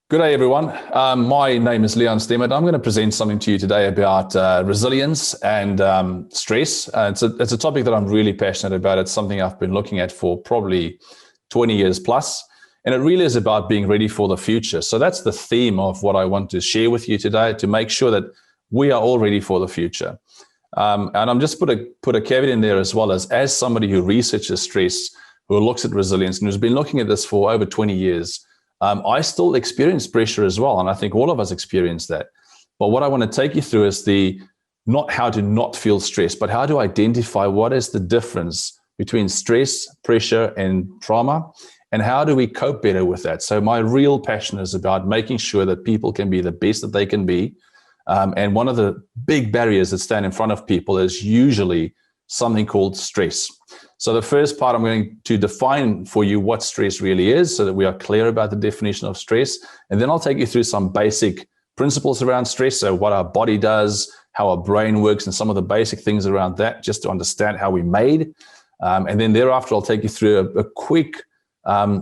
Good day, everyone. My name is Lehan Stemmet. I'm going to present something to you today about resilience and stress. It's a topic that I'm really passionate about. It's something I've been looking at for probably 20 years plus, and it really is about being ready for the future. So that's the theme of what I want to share with you today, to make sure that we are all ready for the future. And I'm just put a caveat in there as well, as somebody who researches stress, who looks at resilience, and who's been looking at this for over 20 years. I still experience pressure as well, and I think all of us experience that. But what I want to take you through is not how to not feel stress, but how to identify what is the difference between stress, pressure, and trauma, and how do we cope better with that. So my real passion is about making sure that people can be the best that they can be. And one of the big barriers that stand in front of people is usually something called stress. So the first part, I'm going to define for you what stress really is so that we are clear about the definition of stress. And then I'll take you through some basic principles around stress. So what our body does, how our brain works, and some of the basic things around that, just to understand how we're made. And then thereafter, I'll take you through a quick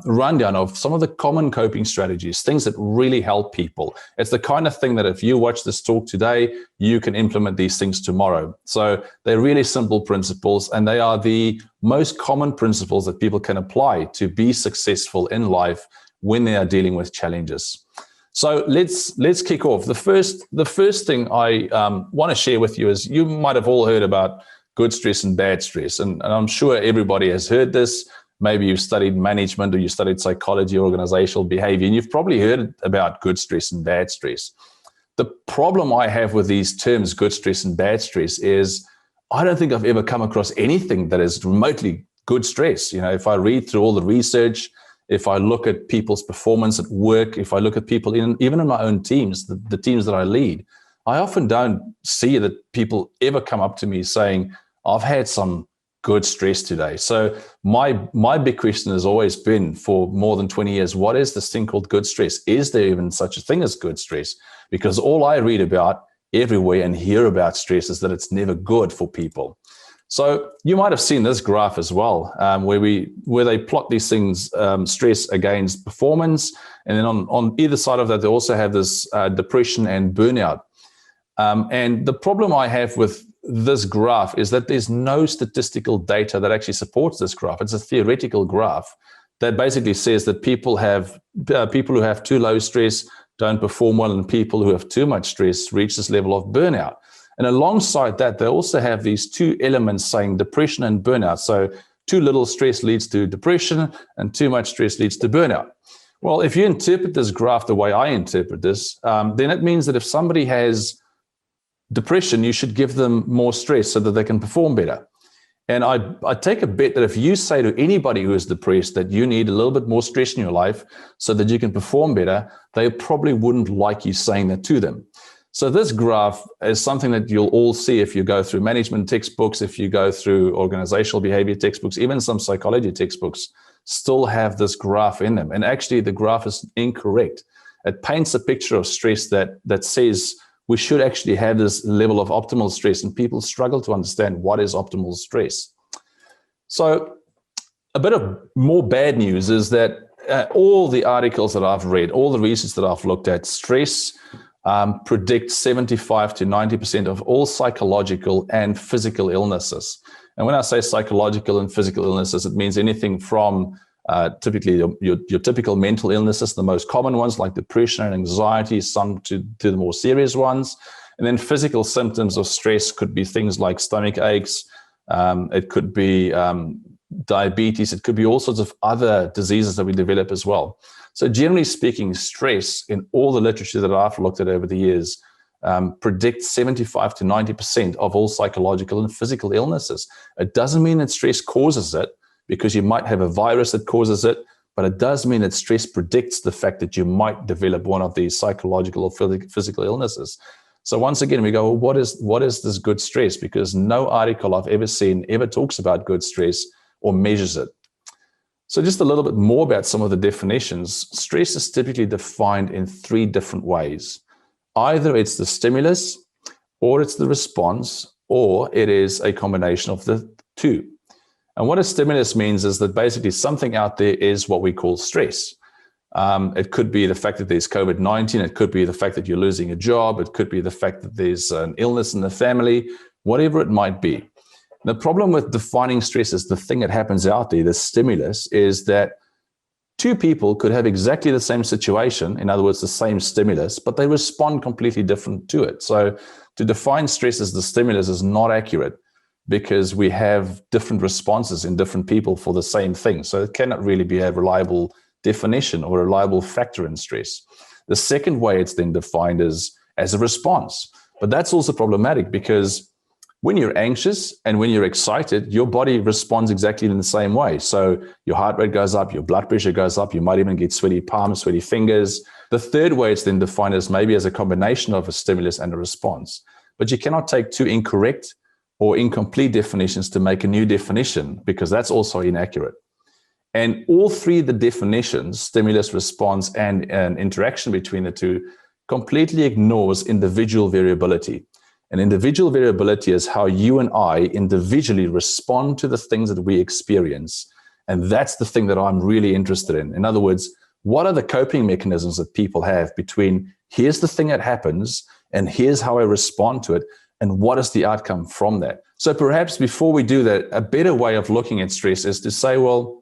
rundown of some of the common coping strategies, things that really help people. It's the kind of thing that if you watch this talk today, you can implement these things tomorrow. So they're really simple principles, and they are the most common principles that people can apply to be successful in life when they are dealing with challenges. So let's kick off. The first thing I want to share with you is, you might have all heard about good stress and bad stress, and I'm sure everybody has heard this. Maybe you've studied management or you studied psychology or organizational behavior, and you've probably heard about good stress and bad stress. The problem I have with these terms, good stress and bad stress, is I don't think I've ever come across anything that is remotely good stress. You know, if I read through all the research, if I look at people's performance at work, if I look at people even in my own teams, the teams that I lead, I often don't see that people ever come up to me saying, I've had some good stress today. So my big question has always been, for more than 20 years, what is this thing called good stress? Is there even such a thing as good stress? Because all I read about everywhere and hear about stress is that it's never good for people. So you might have seen this graph as well, where they plot these things, stress against performance. And then on either side of that, they also have this depression and burnout. And the problem I have with this graph is that there's no statistical data that actually supports this graph. It's a theoretical graph that basically says that people who have too low stress don't perform well, and people who have too much stress reach this level of burnout. And alongside that, they also have these two elements saying depression and burnout. So too little stress leads to depression, and too much stress leads to burnout. Well, if you interpret this graph the way I interpret this, then it means that if somebody has depression, you should give them more stress so that they can perform better. And I take a bet that if you say to anybody who is depressed that you need a little bit more stress in your life so that you can perform better, they probably wouldn't like you saying that to them. So this graph is something that you'll all see if you go through management textbooks, if you go through organizational behavior textbooks, even some psychology textbooks still have this graph in them. And actually the graph is incorrect. It paints a picture of stress that says we should actually have this level of optimal stress, and people struggle to understand what is optimal stress. So a bit of more bad news is that all the articles that I've read, all the research that I've looked at, stress predicts 75 to 90% of all psychological and physical illnesses. And when I say psychological and physical illnesses, it means anything from typically your typical mental illnesses, the most common ones like depression and anxiety, some to the more serious ones. And then physical symptoms of stress could be things like stomach aches, it could be diabetes, it could be all sorts of other diseases that we develop as well. So generally speaking, stress in all the literature that I've looked at over the years predicts 75 to 90% of all psychological and physical illnesses. It doesn't mean that stress causes it, because you might have a virus that causes it, but it does mean that stress predicts the fact that you might develop one of these psychological or physical illnesses. So once again, we go, well, what is this good stress? Because no article I've ever seen ever talks about good stress or measures it. So just a little bit more about some of the definitions. Stress is typically defined in three different ways. Either it's the stimulus, or it's the response, or it is a combination of the two. And what a stimulus means is that basically something out there is what we call stress. It could be the fact that there's COVID-19. It could be the fact that you're losing a job. It could be the fact that there's an illness in the family, whatever it might be. The problem with defining stress as the thing that happens out there, the stimulus, is that two people could have exactly the same situation, in other words, the same stimulus, but they respond completely different to it. So to define stress as the stimulus is not accurate because we have different responses in different people for the same thing. So it cannot really be a reliable definition or a reliable factor in stress. The second way it's then defined is as a response. But that's also problematic because when you're anxious and when you're excited, your body responds exactly in the same way. So your heart rate goes up, your blood pressure goes up, you might even get sweaty palms, sweaty fingers. The third way it's then defined as maybe as a combination of a stimulus and a response. But you cannot take two incorrect or incomplete definitions to make a new definition because that's also inaccurate. And all three of the definitions, stimulus, response, and an interaction between the two, completely ignores individual variability. And individual variability is how you and I individually respond to the things that we experience. And that's the thing that I'm really interested in. In other words, what are the coping mechanisms that people have between here's the thing that happens and here's how I respond to it and what is the outcome from that? So perhaps before we do that, a better way of looking at stress is to say, well,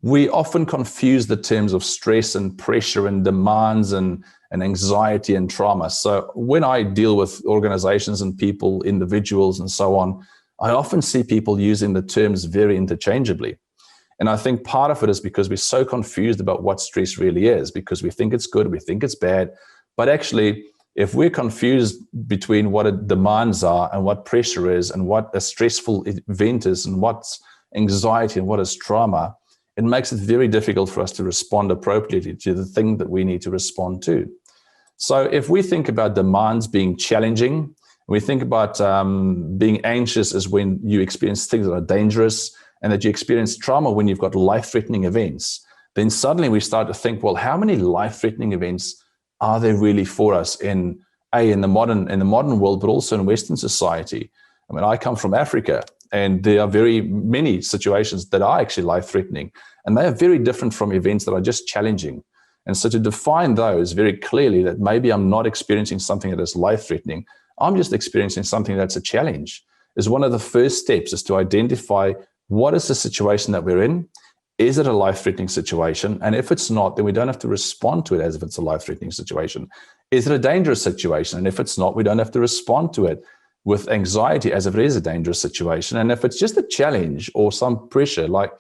we often confuse the terms of stress and pressure and demands and anxiety and trauma. So when I deal with organizations and people, individuals and so on, I often see people using the terms very interchangeably. And I think part of it is because we're so confused about what stress really is, because we think it's good, we think it's bad. But actually, if we're confused between what demands are and what pressure is and what a stressful event is and what's anxiety and what is trauma, it makes it very difficult for us to respond appropriately to the thing that we need to respond to. So if we think about demands being challenging, we think about being anxious as when you experience things that are dangerous, and that you experience trauma when you've got life-threatening events, then suddenly we start to think, well, how many life-threatening events are there really for us in the modern world, but also in Western society? I mean, I come from Africa, and there are very many situations that are actually life-threatening, and they are very different from events that are just challenging. And so to define those very clearly, that maybe I'm not experiencing something that is life-threatening, I'm just experiencing something that's a challenge, is one of the first steps, is to identify what is the situation that we're in. Is it a life-threatening situation? And if it's not, then we don't have to respond to it as if it's a life-threatening situation. Is it a dangerous situation? And if it's not, we don't have to respond to it with anxiety as if it is a dangerous situation. And if it's just a challenge or some pressure, like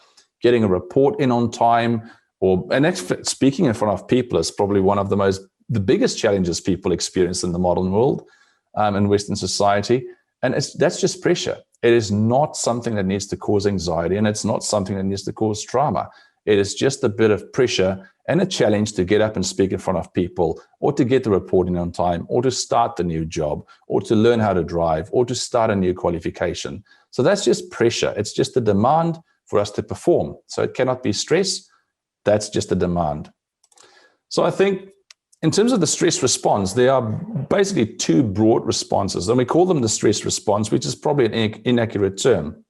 getting a report in on time, and speaking in front of people is probably one of the biggest challenges people experience in the modern world, in Western society. And that's just pressure. It is not something that needs to cause anxiety, and it's not something that needs to cause trauma. It is just a bit of pressure and a challenge to get up and speak in front of people, or to get the report in on time, or to start the new job, or to learn how to drive, or to start a new qualification. So that's just pressure. It's just a demand for us to perform. So it cannot be stress. That's just a demand. So I think in terms of the stress response, there are basically two broad responses, and we call them the stress response, which is probably an inaccurate term.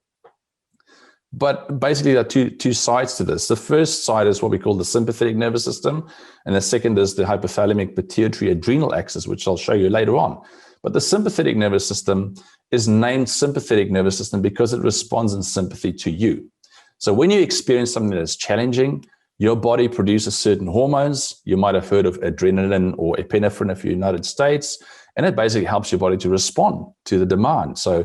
But basically, there are two sides to this. The first side is what we call the sympathetic nervous system, and the second is the hypothalamic pituitary adrenal axis, which I'll show you later on. But the sympathetic nervous system is named sympathetic nervous system because it responds in sympathy to you. So when you experience something that is challenging, your body produces certain hormones. You might have heard of adrenaline or epinephrine if you're in the United States, and it basically helps your body to respond to the demand. So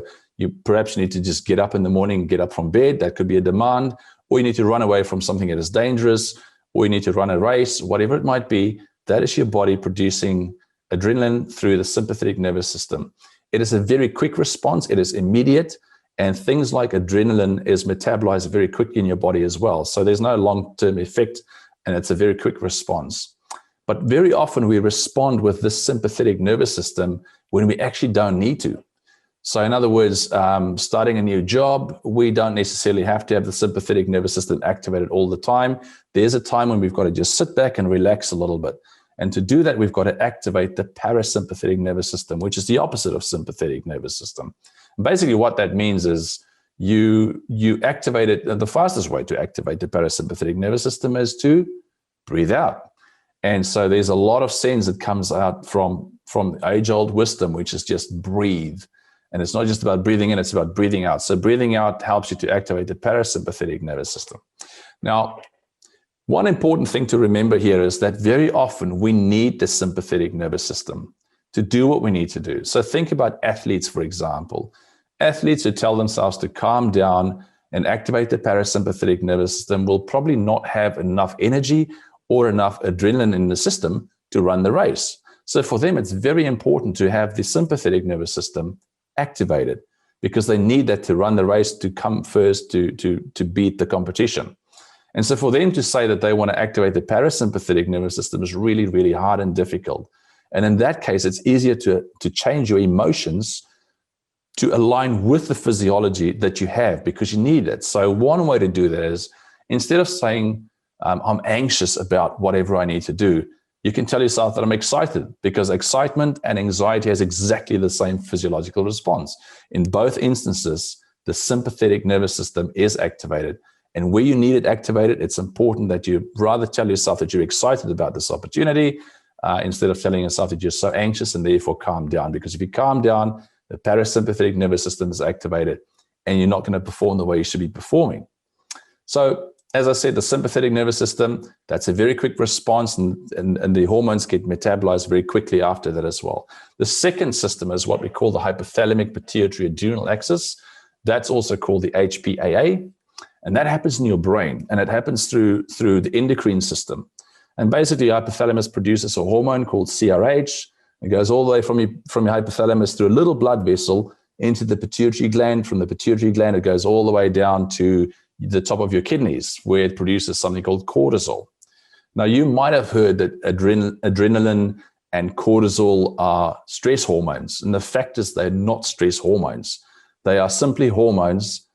perhaps you need to just get up in the morning, get up from bed. That could be a demand, or you need to run away from something that is dangerous, or you need to run a race, whatever it might be. That is your body producing adrenaline through the sympathetic nervous system. It is a very quick response. It is immediate. And things like adrenaline is metabolized very quickly in your body as well. So there's no long-term effect, and it's a very quick response. But very often we respond with this sympathetic nervous system when we actually don't need to. So in other words, starting a new job, we don't necessarily have to have the sympathetic nervous system activated all the time. There's a time when we've got to just sit back and relax a little bit. And to do that, we've got to activate the parasympathetic nervous system, which is the opposite of sympathetic nervous system. Basically, what that means is you activate it. The fastest way to activate the parasympathetic nervous system is to breathe out. And so there's a lot of sense that comes out from age-old wisdom, which is just breathe. And it's not just about breathing in, it's about breathing out. So breathing out helps you to activate the parasympathetic nervous system. Now, one important thing to remember here is that very often we need the sympathetic nervous system to do what we need to do. So think about athletes, for example. Athletes who tell themselves to calm down and activate the parasympathetic nervous system will probably not have enough energy or enough adrenaline in the system to run the race. So for them, it's very important to have the sympathetic nervous system activated because they need that to run the race, to come first, to beat the competition. And so for them to say that they want to activate the parasympathetic nervous system is really, really hard and difficult. And in that case, it's easier to change your emotions to align with the physiology that you have because you need it. So one way to do that is instead of saying, I'm anxious about whatever I need to do, you can tell yourself that I'm excited because excitement and anxiety has exactly the same physiological response. In both instances, the sympathetic nervous system is activated. And where you need it activated, it's important that you rather tell yourself that you're excited about this opportunity instead of telling yourself that you're so anxious and therefore calm down. Because if you calm down, the parasympathetic nervous system is activated and you're not going to perform the way you should be performing. So as I said, the sympathetic nervous system, that's a very quick response and the hormones get metabolized very quickly after that as well. The second system is what we call the hypothalamic pituitary adrenal axis. That's also called the HPAA. And that happens in your brain and it happens through the endocrine system. And basically hypothalamus produces a hormone called CRH. It goes all the way from your hypothalamus through a little blood vessel into the pituitary gland. From the pituitary gland, it goes all the way down to the top of your kidneys, where it produces something called cortisol. Now, you might have heard that adrenaline and cortisol are stress hormones. And the fact is they're not stress hormones. They are simply hormones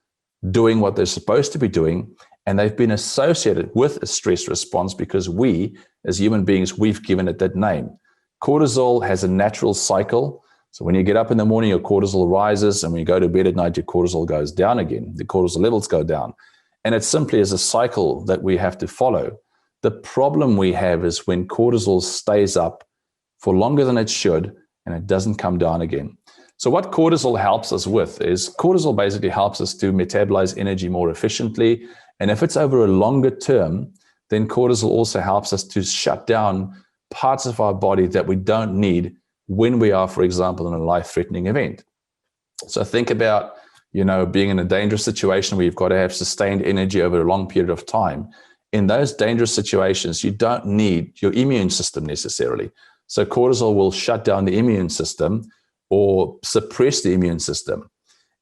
doing what they're supposed to be doing. And they've been associated with a stress response because we, as human beings, we've given it that name. Cortisol has a natural cycle. So when you get up in the morning, your cortisol rises, and when you go to bed at night, your cortisol goes down again. The cortisol levels go down. And it simply is a cycle that we have to follow. The problem we have is when cortisol stays up for longer than it should, and it doesn't come down again. So what cortisol helps us with is cortisol basically helps us to metabolize energy more efficiently. And if it's over a longer term, then cortisol also helps us to shut down parts of our body that we don't need when we are, for example, in a life-threatening event. So think about, being in a dangerous situation where you've got to have sustained energy over a long period of time. In those dangerous situations, you don't need your immune system necessarily. So cortisol will shut down the immune system or suppress the immune system.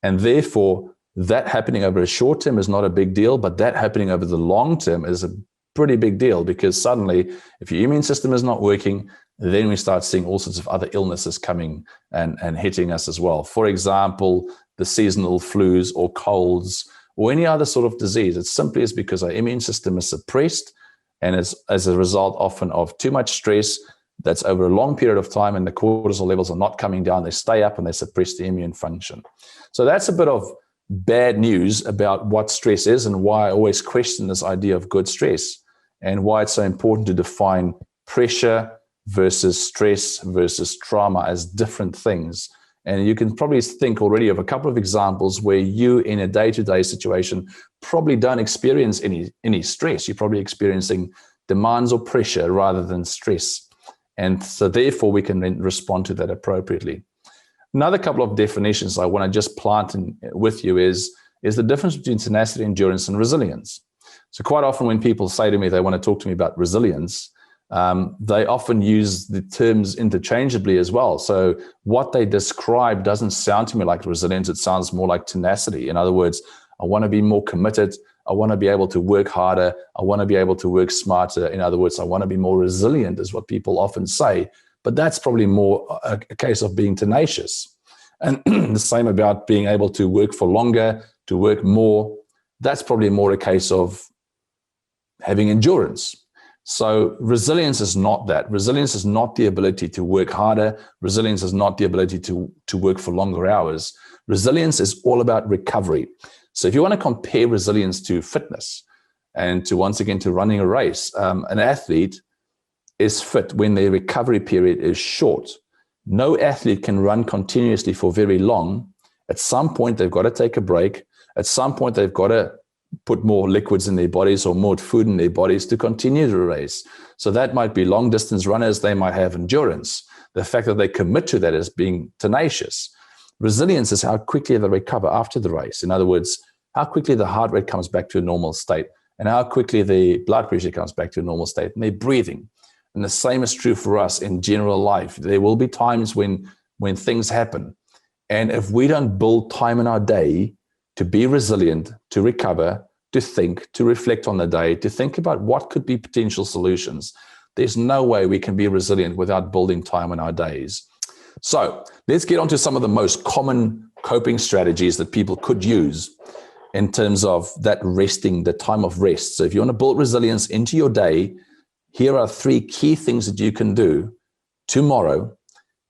And therefore, that happening over a short term is not a big deal, but that happening over the long term is a pretty big deal because suddenly, if your immune system is not working, then we start seeing all sorts of other illnesses coming and hitting us as well. For example, the seasonal flus or colds or any other sort of disease. It simply is because our immune system is suppressed and is as a result often of too much stress that's over a long period of time and the cortisol levels are not coming down. They stay up and they suppress the immune function. So that's a bit of bad news about what stress is and why I always question this idea of good stress and why it's so important to define pressure versus stress versus trauma as different things. And you can probably think already of a couple of examples where you in a day-to-day situation probably don't experience any stress. You're probably experiencing demands or pressure rather than stress. And so therefore we can then respond to that appropriately. Another couple of definitions I want to just plant in with you is the difference between tenacity, endurance, and resilience. So quite often when people say to me they want to talk to me about resilience, they often use the terms interchangeably as well. So what they describe doesn't sound to me like resilience. It sounds more like tenacity. In other words, I want to be more committed. I want to be able to work harder. I want to be able to work smarter. In other words, I want to be more resilient is what people often say. But that's probably more a case of being tenacious. And the same about being able to work for longer, to work more. That's probably more a case of having endurance. So resilience is not that. Resilience is not the ability to work harder. Resilience is not the ability to work for longer hours. Resilience is all about recovery. So if you want to compare resilience to fitness and to, once again, to running a race, an athlete is fit when their recovery period is short. No athlete can run continuously for very long. At some point, they've got to take a break. At some point, they've got to put more liquids in their bodies or more food in their bodies to continue the race. So that might be long distance runners. They might have endurance. The fact that they commit to that is being tenacious. Resilience is how quickly they recover after the race. In other words, how quickly the heart rate comes back to a normal state and how quickly the blood pressure comes back to a normal state and their breathing. And the same is true for us in general life. There will be times when things happen. And if we don't build time in our day to be resilient, to recover, to think, to reflect on the day, to think about what could be potential solutions, there's no way we can be resilient without building time in our days. So let's get on to some of the most common coping strategies that people could use in terms of that resting, the time of rest. So if you want to build resilience into your day, here are 3 key things that you can do tomorrow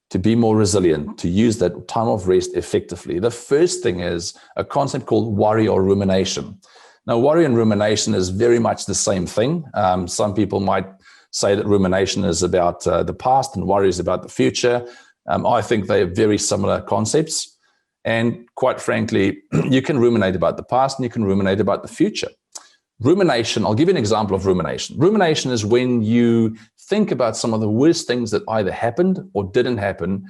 to be more resilient, to use that time of rest effectively. The first thing is a concept called worry or rumination. Now, worry and rumination is very much the same thing. Some people might say that rumination is about the past and worry is about the future. I think they are very similar concepts. And quite frankly, you can ruminate about the past and you can ruminate about the future. Rumination, I'll give you an example of rumination. Rumination is when you think about some of the worst things that either happened or didn't happen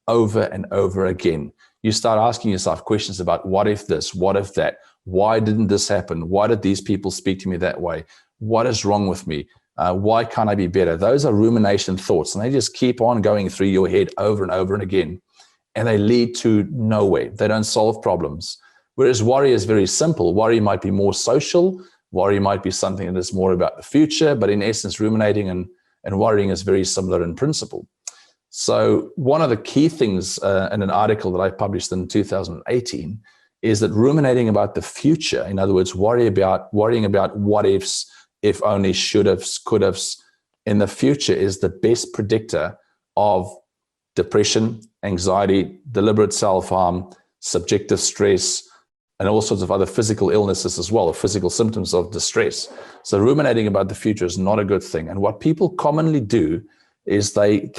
over and over again. You start asking yourself questions about what if this, what if that, why didn't this happen? Why did these people speak to me that way? What is wrong with me? Why can't I be better? Those are rumination thoughts, and they just keep on going through your head over and over and again, and they lead to nowhere. They don't solve problems. Whereas worry is very simple. Worry might be more social. Worry might be something that is more about the future, but in essence, ruminating and worrying is very similar in principle. So one of the key things in an article that I published in 2018 is that ruminating about the future, in other words, worrying about what ifs, if only, should haves, could haves in the future is the best predictor of depression, anxiety, deliberate self-harm, subjective stress, and all sorts of other physical illnesses as well, or physical symptoms of distress. So ruminating about the future is not a good thing. And what people commonly do is they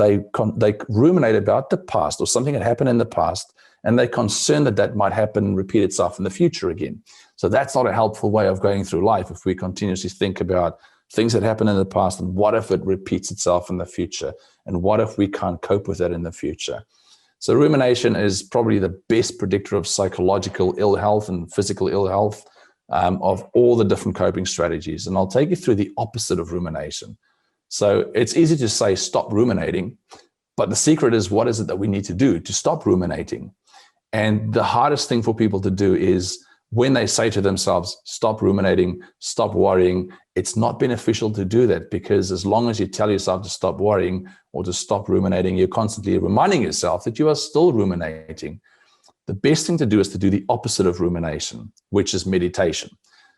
ruminate about the past or something that happened in the past, and they're concerned that that might happen and repeat itself in the future again. So that's not a helpful way of going through life if we continuously think about things that happened in the past and what if it repeats itself in the future, and what if we can't cope with it in the future. So rumination is probably the best predictor of psychological ill health and physical ill health of all the different coping strategies. And I'll take you through the opposite of rumination. So it's easy to say stop ruminating, but the secret is, what is it that we need to do to stop ruminating? And the hardest thing for people to do is when they say to themselves, stop ruminating, stop worrying, it's not beneficial to do that, because as long as you tell yourself to stop worrying or to stop ruminating, you're constantly reminding yourself that you are still ruminating. The best thing to do is to do the opposite of rumination, which is meditation.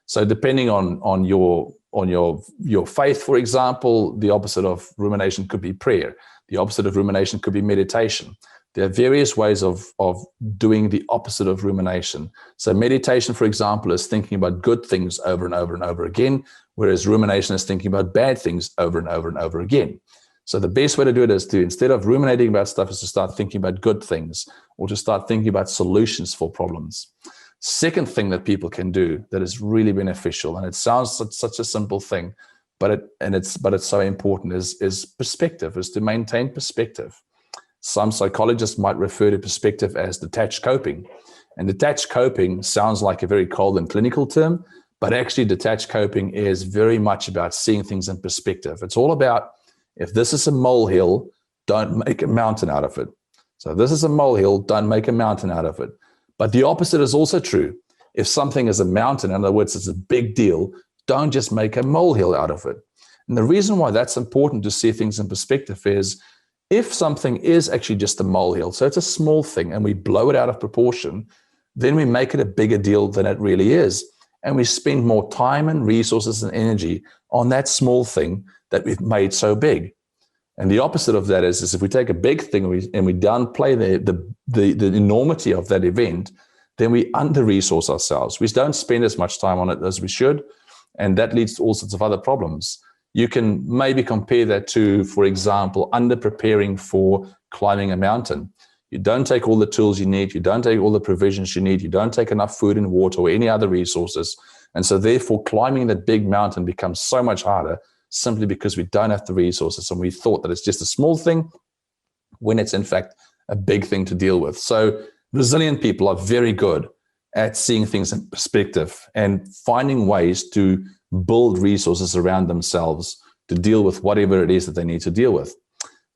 So depending on your faith, for example, the opposite of rumination could be prayer. The opposite of rumination could be meditation. There are various ways of doing the opposite of rumination. So meditation, for example, is thinking about good things over and over and over again, whereas rumination is thinking about bad things over and over and over again. So the best way to do it is to, instead of ruminating about stuff, is to start thinking about good things, or to start thinking about solutions for problems. Second thing that people can do that is really beneficial, and it sounds such a simple thing, but it's so important, is perspective, is to maintain perspective. Some psychologists might refer to perspective as detached coping. And detached coping sounds like a very cold and clinical term, but actually detached coping is very much about seeing things in perspective. It's all about, if this is a molehill, don't make a mountain out of it. So if this is a molehill, don't make a mountain out of it. But the opposite is also true. If something is a mountain, in other words, it's a big deal, don't just make a molehill out of it. And the reason why that's important to see things in perspective is, if something is actually just a molehill, so it's a small thing, and we blow it out of proportion, then we make it a bigger deal than it really is. And we spend more time and resources and energy on that small thing that we've made so big. And the opposite of that is if we take a big thing and we downplay the enormity of that event, then we under-resource ourselves. We don't spend as much time on it as we should, and that leads to all sorts of other problems. You can maybe compare that to, for example, under-preparing for climbing a mountain. You don't take all the tools you need. You don't take all the provisions you need. You don't take enough food and water or any other resources. And so therefore, climbing that big mountain becomes so much harder simply because we don't have the resources. And we thought that it's just a small thing when it's in fact a big thing to deal with. So resilient people are very good at seeing things in perspective and finding ways to build resources around themselves to deal with whatever it is that they need to deal with.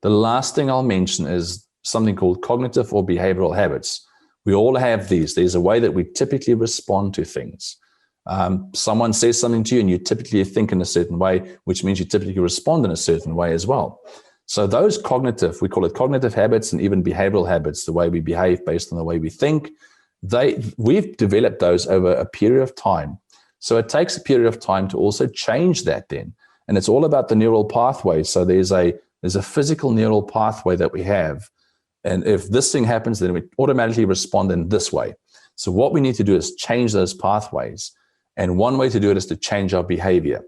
The last thing I'll mention is something called cognitive or behavioral habits. We all have these. There's a way that we typically respond to things. Someone says something to you and you typically think in a certain way, which means you typically respond in a certain way as well. So those cognitive, we call it cognitive habits and even behavioral habits, the way we behave based on the way we think, we've developed those over a period of time. So it takes a period of time to also change that then. And it's all about the neural pathway. So there's a physical neural pathway that we have. And if this thing happens, then we automatically respond in this way. So what we need to do is change those pathways. And one way to do it is to change our behavior.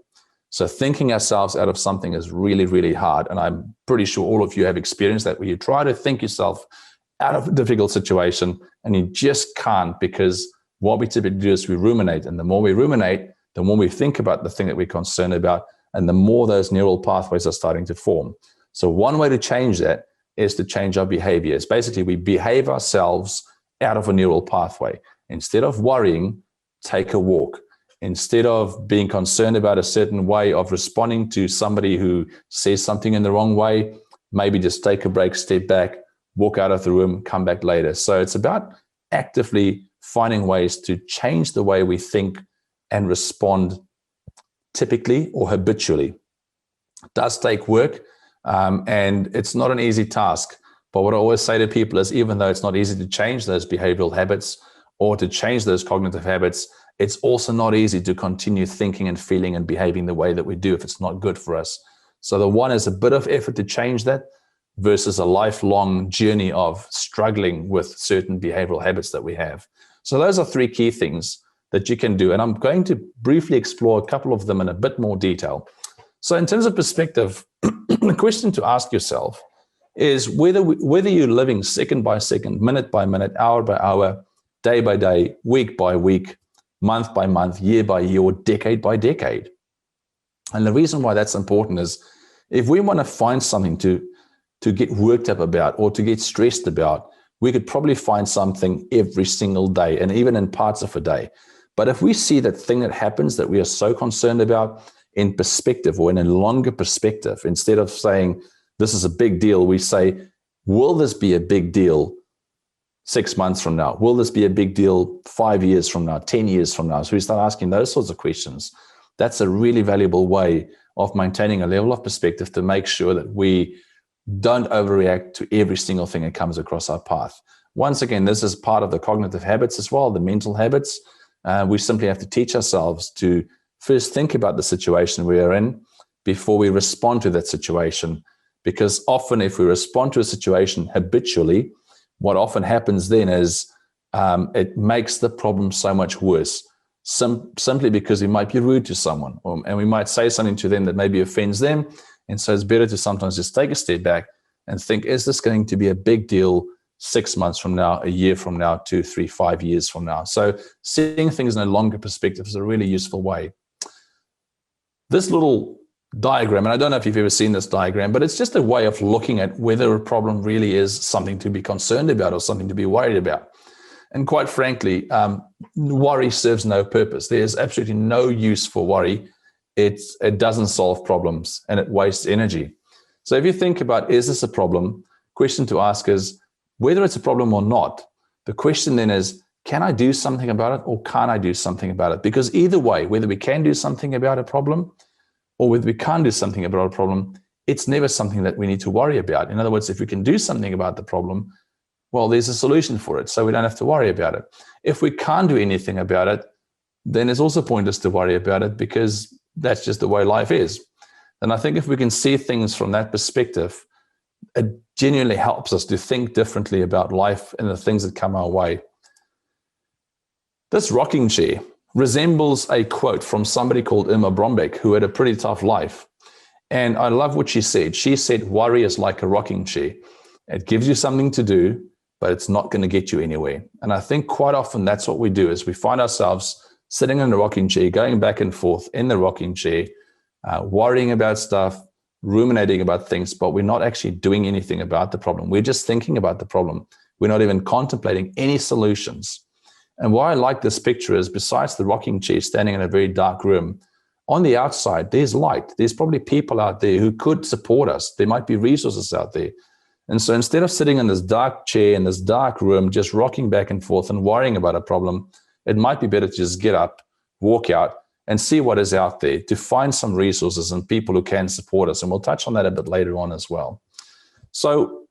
So thinking ourselves out of something is really, really hard. And I'm pretty sure all of you have experienced that, where you try to think yourself out of a difficult situation and you just can't, because what we typically do is we ruminate. And the more we ruminate, the more we think about the thing that we're concerned about, and the more those neural pathways are starting to form. So one way to change that is to change our behavior. It's basically we behave ourselves out of a neural pathway. Instead of worrying, take a walk. Instead of being concerned about a certain way of responding to somebody who says something in the wrong way, maybe just take a break, step back, walk out of the room, come back later. So it's about actively finding ways to change the way we think and respond typically or habitually. It does take work. And it's not an easy task. But what I always say to people is, even though it's not easy to change those behavioral habits or to change those cognitive habits, it's also not easy to continue thinking and feeling and behaving the way that we do if it's not good for us. So the one is a bit of effort to change that versus a lifelong journey of struggling with certain behavioral habits that we have. So those are three key things that you can do. And I'm going to briefly explore a couple of them in a bit more detail. So in terms of perspective, the question to ask yourself is whether you're living second by second, minute by minute, hour by hour, day by day, week by week, month by month, year by year, or decade by decade. And the reason why that's important is if we want to find something to get worked up about or to get stressed about, we could probably find something every single day and even in parts of a day. But if we see that thing that happens that we are so concerned about in perspective or in a longer perspective, instead of saying this is a big deal, we say, will this be a big deal 6 months from now? Will this be a big deal 5 years from now, 10 years from now? So we start asking those sorts of questions. That's a really valuable way of maintaining a level of perspective to make sure that we don't overreact to every single thing that comes across our path. Once again, this is part of the cognitive habits as well, the mental habits. We simply have to teach ourselves to first think about the situation we are in before we respond to that situation. Because often if we respond to a situation habitually, what often happens then is it makes the problem so much worse, simply because we might be rude to someone, and we might say something to them that maybe offends them. And so it's better to sometimes just take a step back and think, is this going to be a big deal 6 months from now, a year from now, 2, 3, 5 years from now? So seeing things in a longer perspective is a really useful way. This little diagram, and I don't know if you've ever seen this diagram, but it's just a way of looking at whether a problem really is something to be concerned about or something to be worried about. And quite frankly, worry serves no purpose. There's absolutely no use for worry. It doesn't solve problems and it wastes energy. So if you think about, is this a problem? Question to ask is, whether it's a problem or not, the question then is, can I do something about it or can't I do something about it? Because either way, whether we can do something about a problem or whether we can't do something about a problem, it's never something that we need to worry about. In other words, if we can do something about the problem, well, there's a solution for it, so we don't have to worry about it. If we can't do anything about it, then it's also pointless to worry about it, because that's just the way life is. And I think if we can see things from that perspective, it genuinely helps us to think differently about life and the things that come our way. This rocking chair resembles a quote from somebody called Irma Brombeck, who had a pretty tough life. And I love what she said. She said, worry is like a rocking chair. It gives you something to do, but it's not going to get you anywhere. And I think quite often that's what we do, is we find ourselves sitting in the rocking chair, going back and forth in the rocking chair, worrying about stuff, ruminating about things, but we're not actually doing anything about the problem. We're just thinking about the problem. We're not even contemplating any solutions. And why I like this picture is, besides the rocking chair standing in a very dark room, on the outside, there's light. There's probably people out there who could support us. There might be resources out there. And so instead of sitting in this dark chair, in this dark room, just rocking back and forth and worrying about a problem, it might be better to just get up, walk out, and see what is out there, to find some resources and people who can support us. And we'll touch on that a bit later on as well. So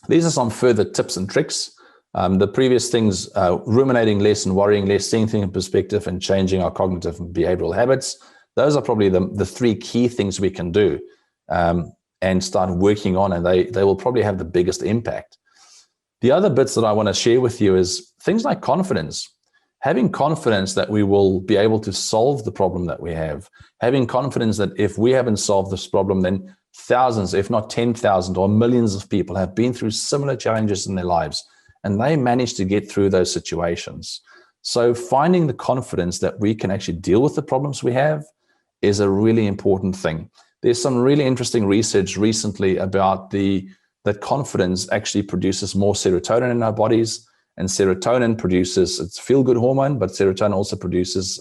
these are some further tips and tricks. The previous things, ruminating less and worrying less, seeing things in perspective, and changing our cognitive and behavioral habits. Those are probably the three key things we can do and start working on, and they will probably have the biggest impact. The other bits that I want to share with you is things like confidence. Having confidence that we will be able to solve the problem that we have. Having confidence that if we haven't solved this problem, then thousands, if not 10,000 or millions of people have been through similar challenges in their lives, and they managed to get through those situations. So finding the confidence that we can actually deal with the problems we have is a really important thing. There's some really interesting research recently about that confidence actually produces more serotonin in our bodies, and serotonin produces, it's a feel-good hormone, but serotonin also produces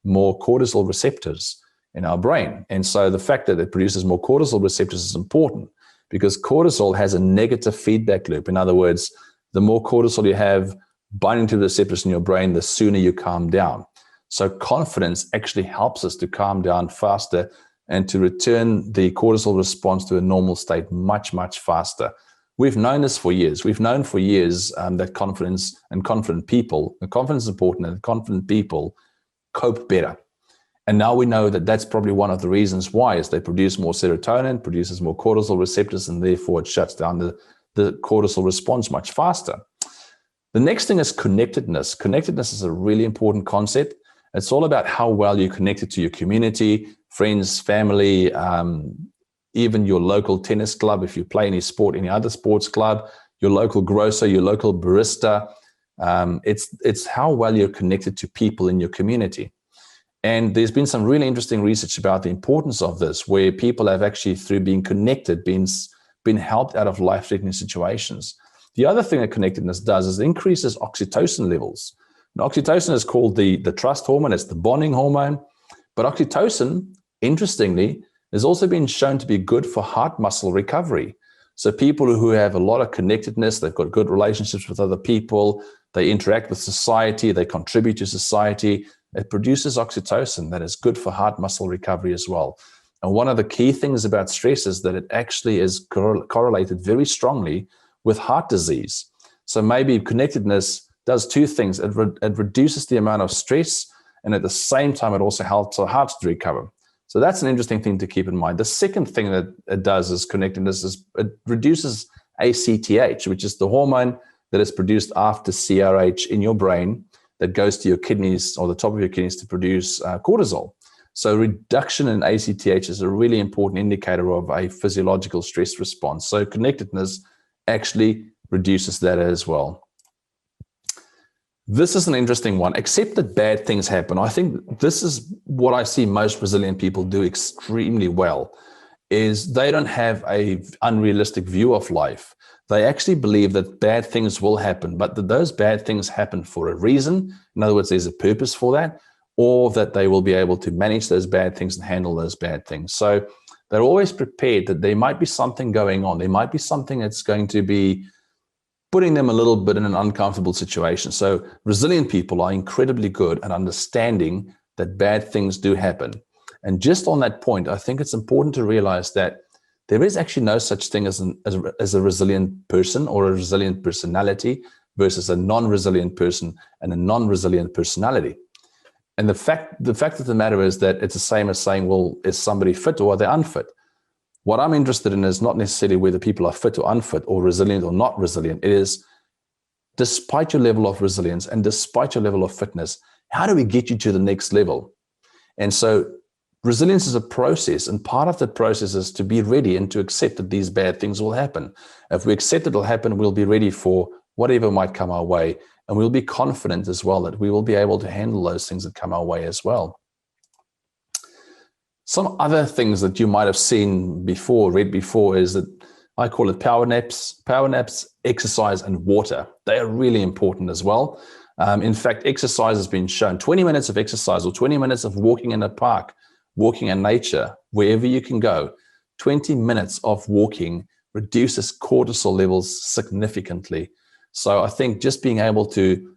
more cortisol receptors in our brain. And so the fact that it produces more cortisol receptors is important, because cortisol has a negative feedback loop. In other words, the more cortisol you have binding to the receptors in your brain, the sooner you calm down. So confidence actually helps us to calm down faster and to return the cortisol response to a normal state much, much faster. We've known this for years. We've known for years that confidence and confident people, and confidence is important, and confident people cope better. And now we know that that's probably one of the reasons why, is they produce more serotonin, produces more cortisol receptors, and therefore it shuts down the cortisol response much faster. The next thing is connectedness. Connectedness is a really important concept. It's all about how well you're connected to your community, friends, family, even your local tennis club, if you play any sport, any other sports club, your local grocer, your local barista. It's how well you're connected to people in your community. And there's been some really interesting research about the importance of this, where people have actually, through being connected, been helped out of life-threatening situations. The other thing that connectedness does is it increases oxytocin levels. And oxytocin is called the trust hormone. It's the bonding hormone. But oxytocin, interestingly, has also been shown to be good for heart muscle recovery. So people who have a lot of connectedness, they've got good relationships with other people, they interact with society, they contribute to society, it produces oxytocin that is good for heart muscle recovery as well. And one of the key things about stress is that it actually is correlated very strongly with heart disease. So maybe connectedness does two things. It reduces the amount of stress, and at the same time, it also helps our hearts to recover. So that's an interesting thing to keep in mind. The second thing that it does is connectedness is it reduces ACTH, which is the hormone that is produced after CRH in your brain that goes to your kidneys, or the top of your kidneys, to produce cortisol. So reduction in ACTH is a really important indicator of a physiological stress response. So connectedness actually reduces that as well. This is an interesting one. Accept that bad things happen. I think this is what I see most resilient people do extremely well, is they don't have an unrealistic view of life. They actually believe that bad things will happen, but that those bad things happen for a reason. In other words, there's a purpose for that, or that they will be able to manage those bad things and handle those bad things. So they're always prepared that there might be something going on. There might be something that's going to be putting them a little bit in an uncomfortable situation. So resilient people are incredibly good at understanding that bad things do happen. And just on that point, I think it's important to realize that there is actually no such thing as a resilient person or a resilient personality versus a non-resilient person and a non-resilient personality. And the fact of the matter is that it's the same as saying, well, is somebody fit or are they unfit? What I'm interested in is not necessarily whether people are fit or unfit or resilient or not resilient. It is, despite your level of resilience and despite your level of fitness, how do we get you to the next level? And so resilience is a process, and part of that process is to be ready and to accept that these bad things will happen. If we accept it will happen, we'll be ready for whatever might come our way, and we'll be confident as well that we will be able to handle those things that come our way as well. Some other things that you might have seen before, read before, is that I call it power naps, exercise, and water. They are really important as well. In fact, exercise has been shown. 20 minutes of exercise or 20 minutes of walking in a park, walking in nature, wherever you can go, 20 minutes of walking reduces cortisol levels significantly. So I think just being able to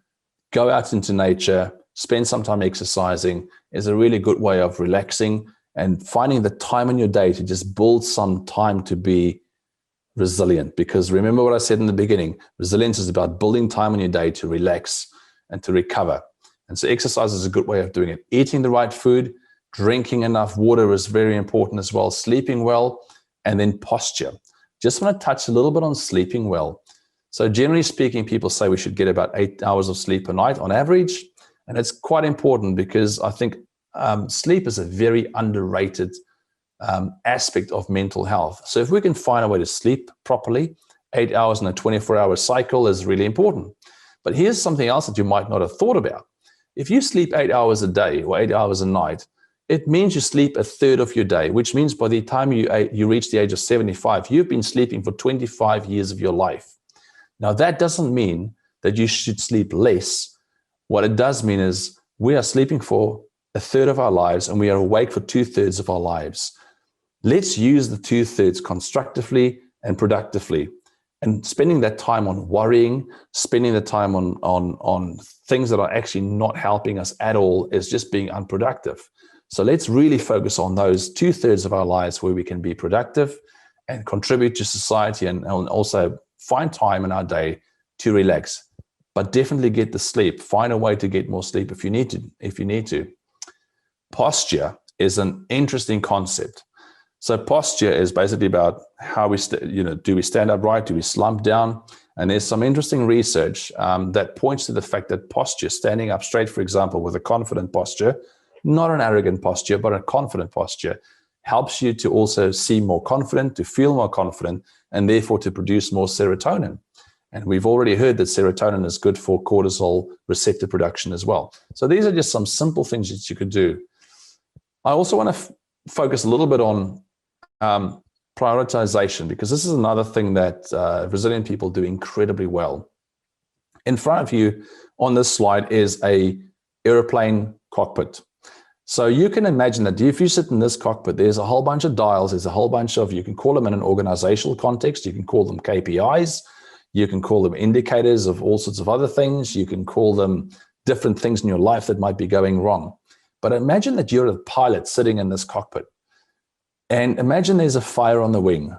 go out into nature, spend some time exercising is a really good way of relaxing and finding the time in your day to just build some time to be resilient. Because remember what I said in the beginning, resilience is about building time in your day to relax and to recover. And so exercise is a good way of doing it. Eating the right food, drinking enough water is very important as well, sleeping well, and then posture. Just want to touch a little bit on sleeping well. So generally speaking, people say we should get about 8 hours of sleep a night on average. And it's quite important because I think sleep is a very underrated aspect of mental health. So if we can find a way to sleep properly, 8 hours in a 24-hour cycle is really important. But here's something else that you might not have thought about. If you sleep 8 hours a day or 8 hours a night, it means you sleep a third of your day, which means by the time you reach the age of 75, you've been sleeping for 25 years of your life. Now, that doesn't mean that you should sleep less. What it does mean is we are sleeping for a third of our lives and we are awake for 2/3 of our lives. Let's use the 2/3 constructively and productively. And spending that time on worrying, spending the time on things that are actually not helping us at all is just being unproductive. So let's really focus on those 2/3 of our lives where we can be productive and contribute to society and also find time in our day to relax. But definitely get the sleep. Find a way to get more sleep if you need to. Posture is an interesting concept. So posture is basically about how do we stand upright? Do we slump down? And there's some interesting research that points to the fact that posture, standing up straight, for example, with a confident posture, not an arrogant posture, but a confident posture, helps you to also seem more confident, to feel more confident, and therefore to produce more serotonin. And we've already heard that serotonin is good for cortisol receptor production as well. So these are just some simple things that you could do. I also want to focus a little bit on prioritization, because this is another thing that resilient people do incredibly well. In front of you on this slide is a airplane cockpit. So you can imagine that if you sit in this cockpit, there's a whole bunch of dials, there's a whole bunch of, you can call them in an organizational context, you can call them KPIs, you can call them indicators of all sorts of other things, you can call them different things in your life that might be going wrong. But imagine that you're a pilot sitting in this cockpit. And imagine there's a fire on the wing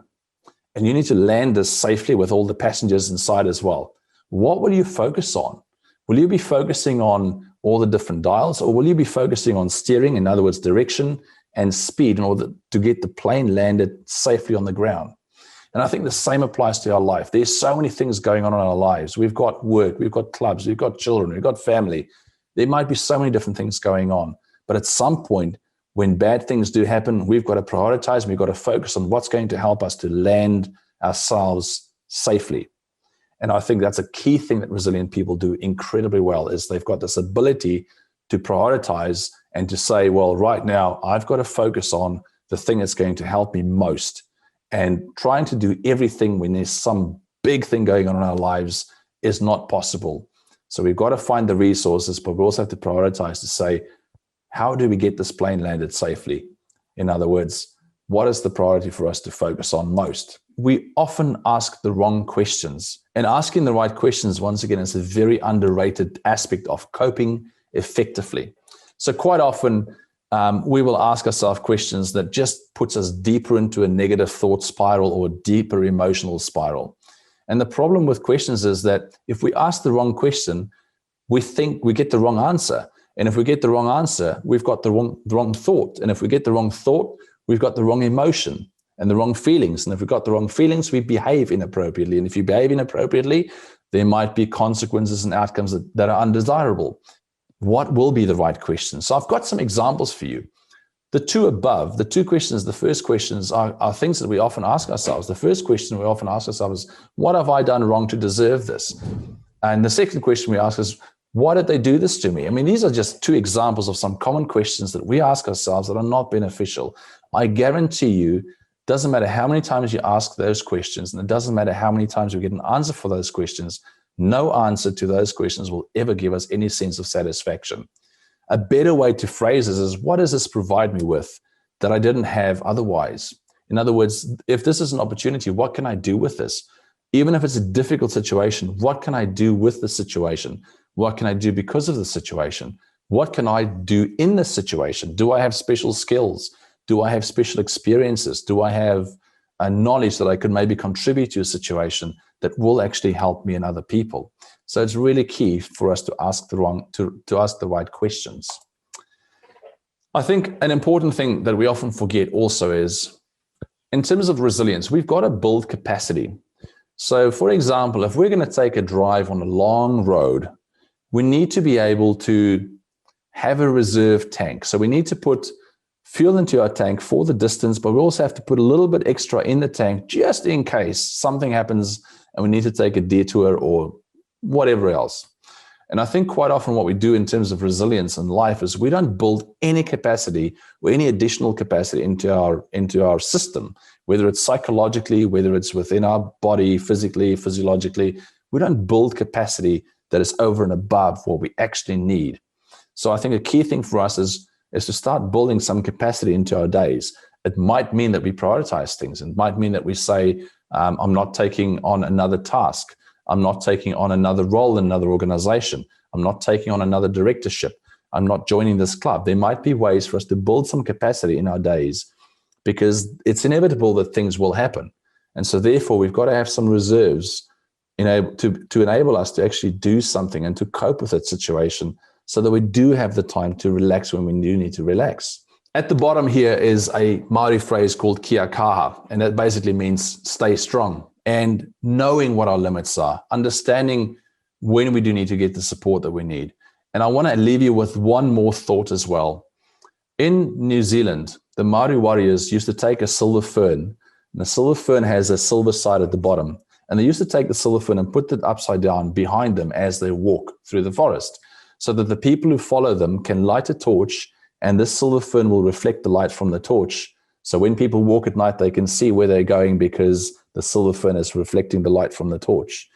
and you need to land this safely with all the passengers inside as well. What will you focus on? Will you be focusing on all the different dials, or will you be focusing on steering, in other words, direction and speed, in order to get the plane landed safely on the ground? And I think the same applies to our life. There's so many things going on in our lives. We've got work, we've got clubs, we've got children, we've got family. There might be so many different things going on. But at some point, when bad things do happen, we've got to prioritize, and we've got to focus on what's going to help us to land ourselves safely. And I think that's a key thing that resilient people do incredibly well, is they've got this ability to prioritize and to say, well, right now, I've got to focus on the thing that's going to help me most. And trying to do everything when there's some big thing going on in our lives is not possible. So we've got to find the resources, but we also have to prioritize to say, how do we get this plane landed safely? In other words, what is the priority for us to focus on most? We often ask the wrong questions, and asking the right questions, once again, is a very underrated aspect of coping effectively. So quite often we will ask ourselves questions that just puts us deeper into a negative thought spiral or a deeper emotional spiral. And the problem with questions is that if we ask the wrong question, we think we get the wrong answer. And if we get the wrong answer, we've got the wrong thought. And if we get the wrong thought, we've got the wrong emotion and the wrong feelings. And if we've got the wrong feelings, we behave inappropriately. And if you behave inappropriately, there might be consequences and outcomes that are undesirable. What will be the right question? So I've got some examples for you. the two above, the two questions, the first questions are things that we often ask ourselves. The first question we often ask ourselves is, what have I done wrong to deserve this? And the second question we ask is, why did they do this to me? I mean, these are just two examples of some common questions that we ask ourselves that are not beneficial. I guarantee you, doesn't matter how many times you ask those questions, and it doesn't matter how many times we get an answer for those questions, no answer to those questions will ever give us any sense of satisfaction. A better way to phrase this is, what does this provide me with that I didn't have otherwise? In other words, if this is an opportunity, what can I do with this? Even if it's a difficult situation, what can I do with the situation? What can I do because of the situation? What can I do in this situation? Do I have special skills? Do I have special experiences? Do I have a knowledge that I could maybe contribute to a situation that will actually help me and other people? So it's really key for us to ask the right questions. I think an important thing that we often forget also is, in terms of resilience, we've got to build capacity. So for example, if we're going to take a drive on a long road, we need to be able to have a reserve tank. So we need to put fuel into our tank for the distance, but we also have to put a little bit extra in the tank just in case something happens and we need to take a detour or whatever else. And I think quite often what we do in terms of resilience in life is we don't build any capacity or any additional capacity into our system, whether it's psychologically, whether it's within our body, physically, physiologically. We don't build capacity that is over and above what we actually need. So I think a key thing for us is to start building some capacity into our days. It might mean that we prioritize things. It might mean that we say, I'm not taking on another task. I'm not taking on another role in another organization. I'm not taking on another directorship. I'm not joining this club. There might be ways for us to build some capacity in our days, because it's inevitable that things will happen. And so therefore, we've got to have some reserves to enable us to actually do something and to cope with that situation, so that we do have the time to relax when we do need to relax. At the bottom here is a Maori phrase called kia kaha, and that basically means stay strong. And knowing what our limits are, understanding when we do need to get the support that we need. And I want to leave you with one more thought as well. In New Zealand, the Maori warriors used to take a silver fern, and the silver fern has a silver side at the bottom. And they used to take the silver fern and put it upside down behind them as they walk through the forest, so that the people who follow them can light a torch, and this silver fern will reflect the light from the torch. So when people walk at night, they can see where they're going because the silver fern is reflecting the light from the torch.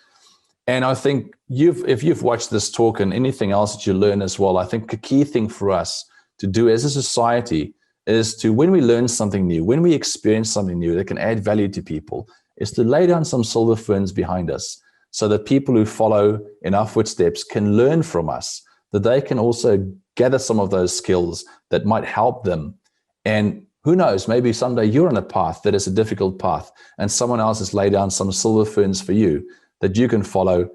And I think if you've watched this talk and anything else that you learn as well, I think a key thing for us to do as a society is to, when we learn something new, when we experience something new that can add value to people, is to lay down some silver ferns behind us, so that people who follow in our footsteps can learn from us, that they can also gather some of those skills that might help them. And who knows, maybe someday you're on a path that is a difficult path, and someone else has laid down some silver ferns for you that you can follow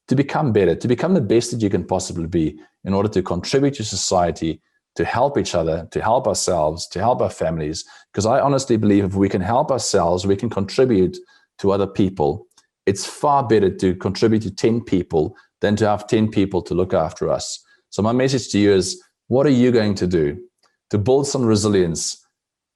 to become better, to become the best that you can possibly be, in order to contribute to society, to help each other, to help ourselves, to help our families. Because I honestly believe if we can help ourselves, we can contribute to other people. It's far better to contribute to 10 people than to have 10 people to look after us. So my message to you is, what are you going to do to build some resilience,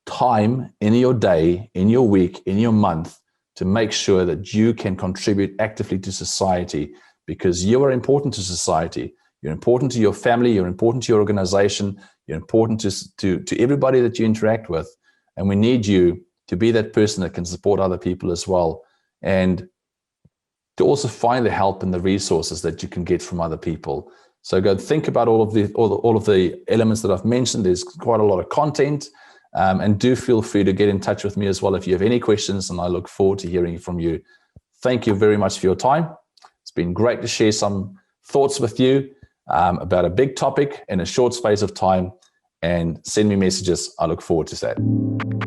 time in your day, in your week, in your month, to make sure that you can contribute actively to society? Because you are important to society. You're important to your family. You're important to your organization. You're important to everybody that you interact with. And we need you to be that person that can support other people as well. And to also find the help and the resources that you can get from other people. So go think about all of the elements that I've mentioned. There's quite a lot of content. And do feel free to get in touch with me as well if you have any questions, and I look forward to hearing from you. Thank you very much for your time. It's been great to share some thoughts with you about a big topic in a short space of time, and send me messages. I look forward to that.